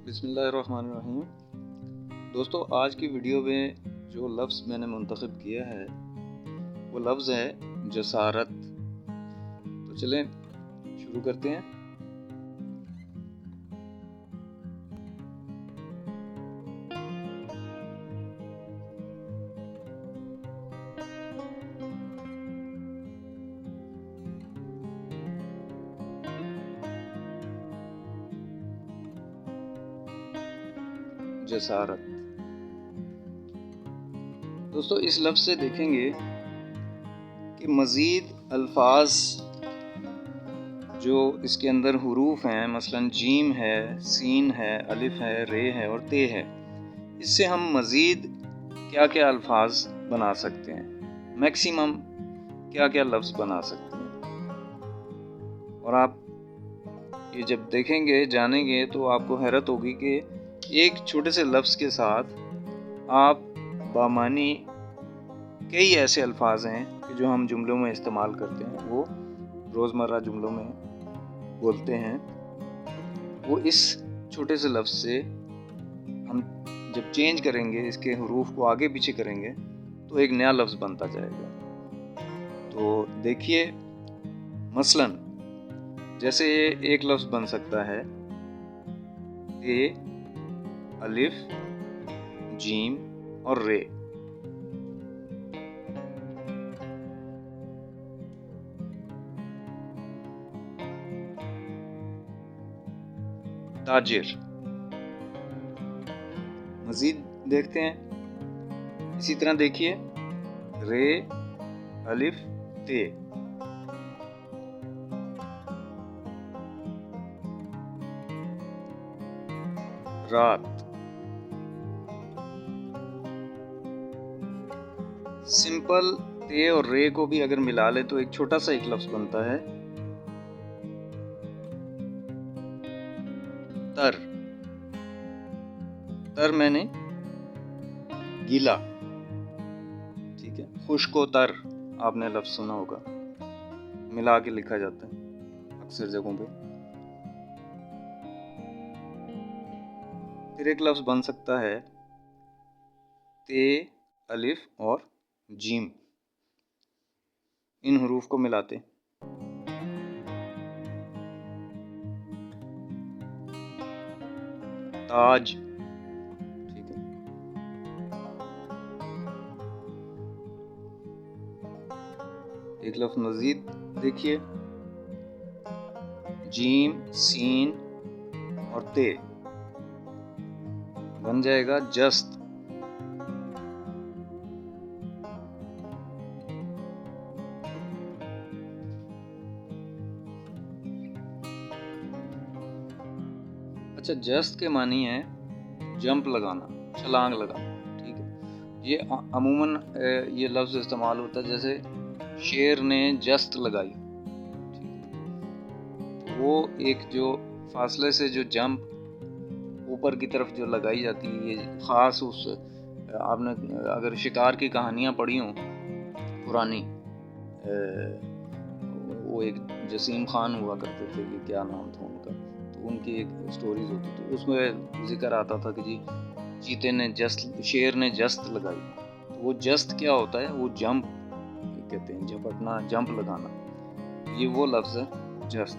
بسم اللہ الرحمن الرحیم۔ دوستو، آج کی ویڈیو میں جو لفظ میں نے منتخب کیا ہے وہ لفظ ہے جسارت۔ تو چلیں شروع کرتے ہیں۔ جسارت دوستو، اس لفظ سے دیکھیں گے کہ مزید الفاظ جو اس کے اندر حروف ہیں، مثلا جیم ہے، سین ہے، الف ہے، رے ہے اور تے ہے، اس سے ہم مزید کیا کیا الفاظ بنا سکتے ہیں، میکسیمم کیا کیا لفظ بنا سکتے ہیں۔ اور آپ یہ جب دیکھیں گے، جانیں گے، تو آپ کو حیرت ہوگی کہ ایک چھوٹے سے لفظ کے ساتھ آپ بامعنی کئی ایسے الفاظ ہیں کہ جو ہم جملوں میں استعمال کرتے ہیں، وہ روزمرہ جملوں میں بولتے ہیں، وہ اس چھوٹے سے لفظ سے ہم جب چینج کریں گے، اس کے حروف کو آگے پیچھے کریں گے، تو ایک نیا لفظ بنتا جائے گا۔ تو دیکھیے، مثلا جیسے ایک لفظ بن سکتا ہے تے، الف، جیم اور رے۔ تاجر۔ مزید دیکھتے ہیں، اسی طرح دیکھیے، رے، الف، تے۔ رات۔ سمپل تے اور رے کو بھی اگر ملا لے تو ایک چھوٹا سا ایک لفظ بنتا ہے تر۔ تر میں نے گیلا، ٹھیک ہے۔ خشک و تر آپ نے لفظ سنا ہوگا، ملا کے لکھا جاتا ہے اکثر جگہوں پہ۔ پھر ایک لفظ بن سکتا ہے تے، الف اور جیم، ان حروف کو ملاتے تاج، ٹھیک ہے۔ ایک لفظ مزید دیکھیے، جیم، سین اور تے، بن جائے گا جست۔ اچھا، جست کے معنی ہے جمپ لگانا، چھلانگ لگانا، ٹھیک ہے۔ یہ عموماً یہ لفظ استعمال ہوتا ہے جیسے شیر نے جست لگائی، ٹھیک ہے۔ وہ ایک جو فاصلے سے جو جمپ اوپر کی طرف جو لگائی جاتی ہے، یہ خاص اس آپ نے اگر شکار کی کہانیاں پڑھی ہوں پرانی، وہ ایک جسیم خان ہوا کرتے تھے، کہ کیا نام تھا ان کا، تو ان کی ایک سٹوریز ہوتی تھی، اس میں ذکر آتا تھا کہ جی چیتے نے جست، شیر نے جست لگائی۔ تو وہ جست کیا ہوتا ہے؟ وہ جمپ کہتے ہیں، جھپٹنا، جمپ لگانا، یہ وہ لفظ ہے جست۔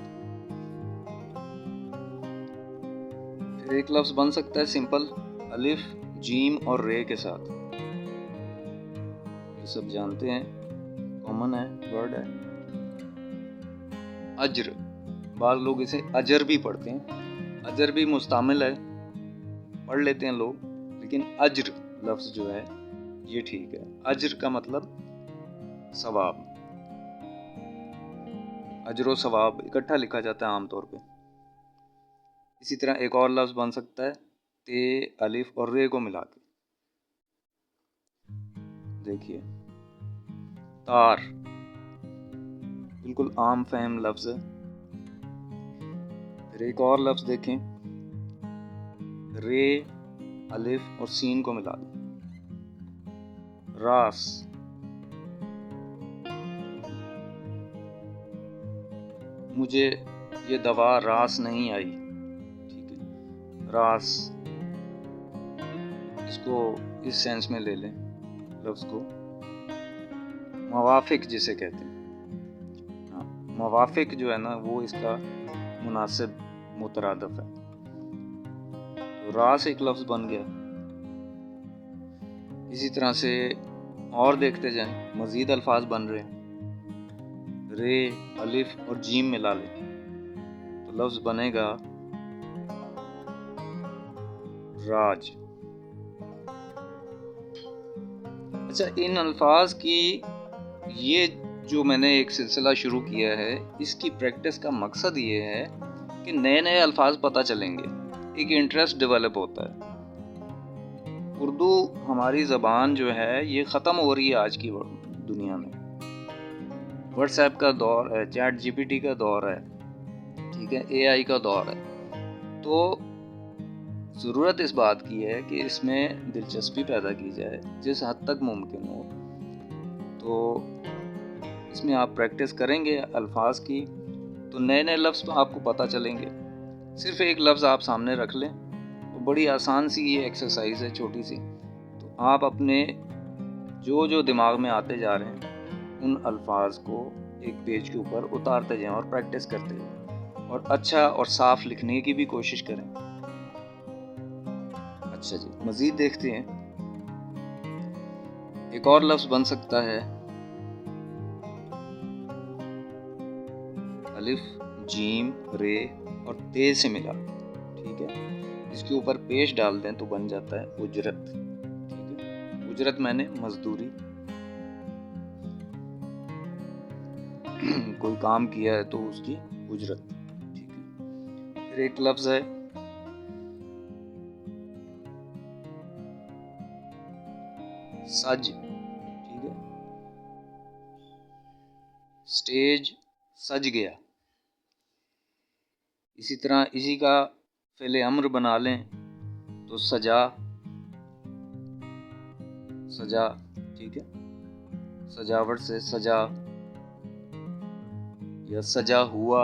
پھر ایک لفظ بن سکتا ہے سمپل الف، جیم اور رے کے ساتھ، یہ سب جانتے ہیں، کامن ہے، ورڈ ہے، اجر۔ بعض لوگ اسے اجر بھی پڑھتے ہیں، اجر بھی مستعمل ہے، پڑھ لیتے ہیں لوگ، لیکن اجر لفظ جو ہے یہ ٹھیک ہے۔ اجر کا مطلب ثواب، اجر و ثواب اکٹھا لکھا جاتا ہے عام طور پہ۔ اسی طرح ایک اور لفظ بن سکتا ہے تے، الف اور رے کو ملا کے، دیکھیے، تار، بالکل عام فہم لفظ ہے۔ پھر ایک اور لفظ دیکھیں، رے، الف اور سین کو ملا دیں، راس۔ مجھے یہ دوا راس نہیں آئی، ٹھیک ہے۔ راس، اس کو اس سینس میں لے لیں لفظ کو، موافق جسے کہتے ہیں، موافق جو ہے نا وہ اس کا مناسب مترادف ہے، تو راس ایک لفظ بن گیا۔ اسی طرح سے اور دیکھتے جائیں، مزید الفاظ بن رہے ہیں، رے، الف اور جیم ملا لیں تو لفظ بنے گا راج۔ اچھا، ان الفاظ کی یہ جو میں نے ایک سلسلہ شروع کیا ہے، اس کی پریکٹس کا مقصد یہ ہے کہ نئے نئے الفاظ پتہ چلیں گے، ایک انٹرسٹ ڈیولپ ہوتا ہے۔ اردو ہماری زبان جو ہے یہ ختم ہو رہی ہے آج کی دنیا میں، واٹس ایپ کا دور ہے، چیٹ جی پی ٹی کا دور ہے، ٹھیک ہے، اے آئی کا دور ہے، تو ضرورت اس بات کی ہے کہ اس میں دلچسپی پیدا کی جائے جس حد تک ممکن ہو۔ تو اس میں آپ پریکٹس کریں گے الفاظ کی تو نئے نئے لفظ آپ کو پتہ چلیں گے۔ صرف ایک لفظ آپ سامنے رکھ لیں، بڑی آسان سی یہ ایکسرسائز ہے، چھوٹی سی، تو آپ اپنے جو دماغ میں آتے جا رہے ہیں ان الفاظ کو ایک پیج کے اوپر اتارتے جائیں اور پریکٹس کرتے جائیں، اور اچھا اور صاف لکھنے کی بھی کوشش کریں۔ اچھا جی، مزید دیکھتے ہیں، ایک اور لفظ بن سکتا ہے الف، جیم، رے اور تے سے ملا، ٹھیک ہے، اس کے اوپر پیش ڈال دیں تو بن جاتا ہے اجرت، ٹھیک ہے، اجرت میں نے مزدوری، کوئی کام کیا ہے تو اس کی اجرت، ٹھیک ہے۔ پھر ایک لفظ ہے سج، ٹھیک ہے، سٹیج سج گیا، اسی طرح اسی کا فعل امر بنا لیں تو سجا، سجا، ٹھیک ہے، سجاوٹ سے سجا یا سجا ہوا،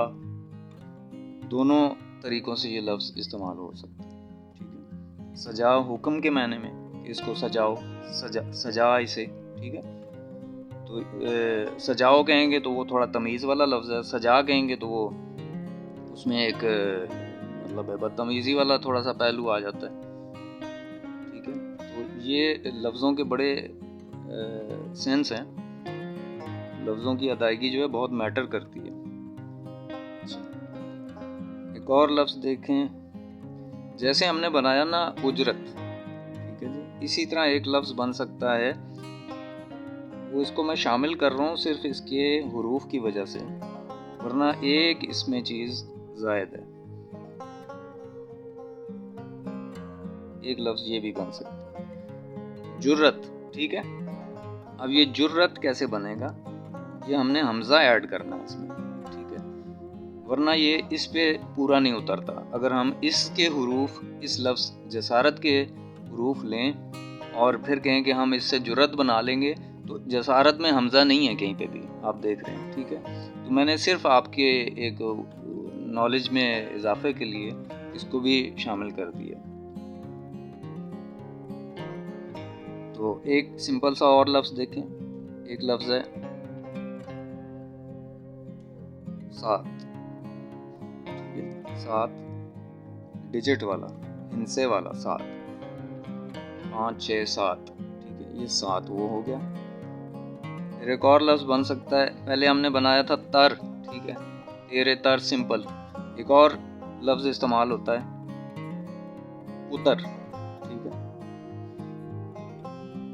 دونوں طریقوں سے یہ لفظ استعمال ہو سکتا ہے، ٹھیک ہے۔ سجا حکم کے معنی میں کہ اس کو سجاؤ، سجا اسے، ٹھیک ہے، تو سجاؤ کہیں گے تو وہ تھوڑا تمیز والا لفظ ہے، سجا کہیں گے تو وہ اس میں ایک مطلب ہے بدتمیزی والا تھوڑا سا پہلو آ جاتا ہے، ٹھیک ہے۔ تو یہ لفظوں کے بڑے سینس ہیں، لفظوں کی ادائیگی جو ہے بہت میٹر کرتی ہے۔ ایک اور لفظ دیکھیں، جیسے ہم نے بنایا نا اجرت، ٹھیک ہے جی، اسی طرح ایک لفظ بن سکتا ہے، وہ اس کو میں شامل کر رہا ہوں صرف اس کے حروف کی وجہ سے، ورنہ ایک اس میں چیز زائد ہے، ایک لفظ یہ بھی بن سکتا ہے جرت، ٹھیک ہے۔ اب یہ جرت کیسے بنے گا، یہ ہم نے حمزہ ایڈ کرنا ہے اس میں، ٹھیک ہے، ورنہ یہ اس پہ پورا نہیں اترتا۔ اگر ہم اس کے حروف، اس لفظ جسارت کے حروف لیں اور پھر کہیں کہ ہم اس سے جرت بنا لیں گے تو جسارت میں حمزہ نہیں ہے کہیں پہ بھی، آپ دیکھ رہے ہیں، ٹھیک ہے۔ تو میں نے صرف آپ کے ایک نالج میں اضافے کے لیے اس کو بھی شامل کر دیا۔ تو ایک سمپل سا اور لفظ دیکھیں، ایک لفظ ہے سات، سات ڈیجٹ والا، ہندسے والا سات، 5 6 7، ٹھیک ہے، یہ سات وہ ہو گیا۔ پھر ایک اور لفظ بن سکتا ہے، پہلے ہم نے بنایا تھا تر، ٹھیک ہے، تیرے تر، سمپل۔ ایک اور لفظ استعمال ہوتا ہے اتر، ٹھیک ہے،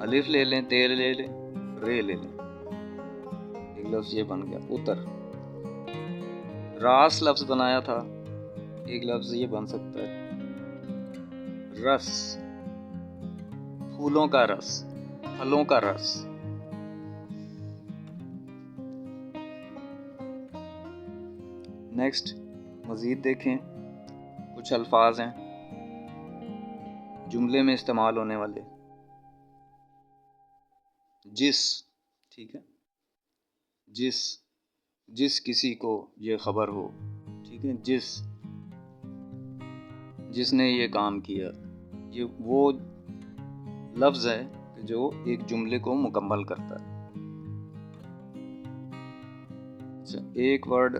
الف لے لیں، تے لے لیں، رے لے لیں، ایک لفظ یہ بن گیا اتر۔ راس لفظ بنایا تھا، ایک لفظ یہ بن سکتا ہے رس، پھولوں کا رس، پھلوں کا رس۔ نیکسٹ مزید دیکھیں، کچھ الفاظ ہیں جملے میں استعمال ہونے والے، جس، ٹھیک ہے، جس کسی کو یہ خبر ہو، ٹھیک ہے، جس، جس نے یہ کام کیا. یہ وہ لفظ ہے کہ جو ایک جملے کو مکمل کرتا ہے. اچھا، ایک ورڈ،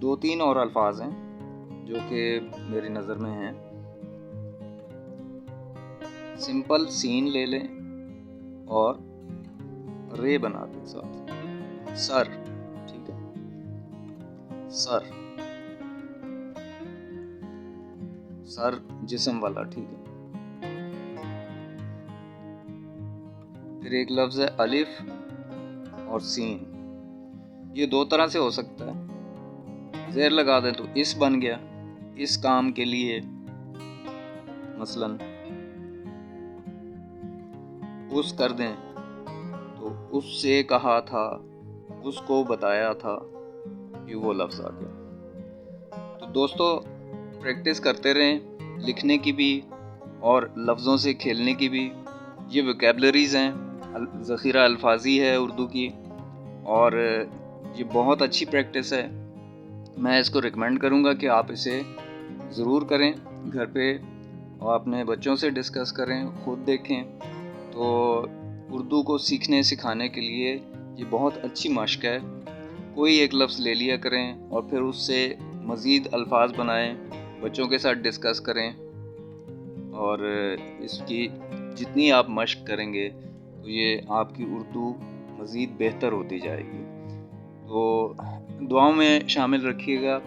2-3 اور الفاظ ہیں جو کہ میری نظر میں ہیں. سمپل سین لے لیں اور رے بنا دیں ساتھ. سر، ٹھیک ہے، سر، سر جسم والا، ٹھیک ہے. پھر ایک لفظ ہے الف اور سین. یہ 2 طرح سے ہو سکتا ہے. زیر لگا دیں تو اس بن گیا، اس کام کے لیے. مثلاً اس کر دیں تو اس سے کہا تھا، اس کو بتایا تھا، یہ وہ لفظ آ گیا. تو دوستو، پریکٹس کرتے رہیں، لکھنے کی بھی اور لفظوں سے کھیلنے کی بھی. یہ ویکیبلریز ہیں، ذخیرہ الفاظی ہے اردو کی، اور یہ بہت اچھی پریکٹس ہے. میں اس کو ریکمینڈ کروں گا کہ آپ اسے ضرور کریں گھر پہ، اور اپنے بچوں سے ڈسکس کریں، خود دیکھیں. تو اردو کو سیکھنے سکھانے کے لیے یہ بہت اچھی مشق ہے. کوئی ایک لفظ لے لیا کریں اور پھر اس سے مزید الفاظ بنائیں، بچوں کے ساتھ ڈسکس کریں، اور اس کی جتنی آپ مشق کریں گے تو یہ آپ کی اردو مزید بہتر ہوتی جائے گی. تو دعاؤں میں شامل رکھیے گا.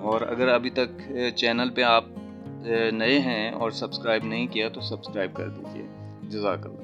اور اگر ابھی تک چینل پہ آپ نئے ہیں اور سبسکرائب نہیں کیا تو سبسکرائب کر دیجیے. جزاک اللہ.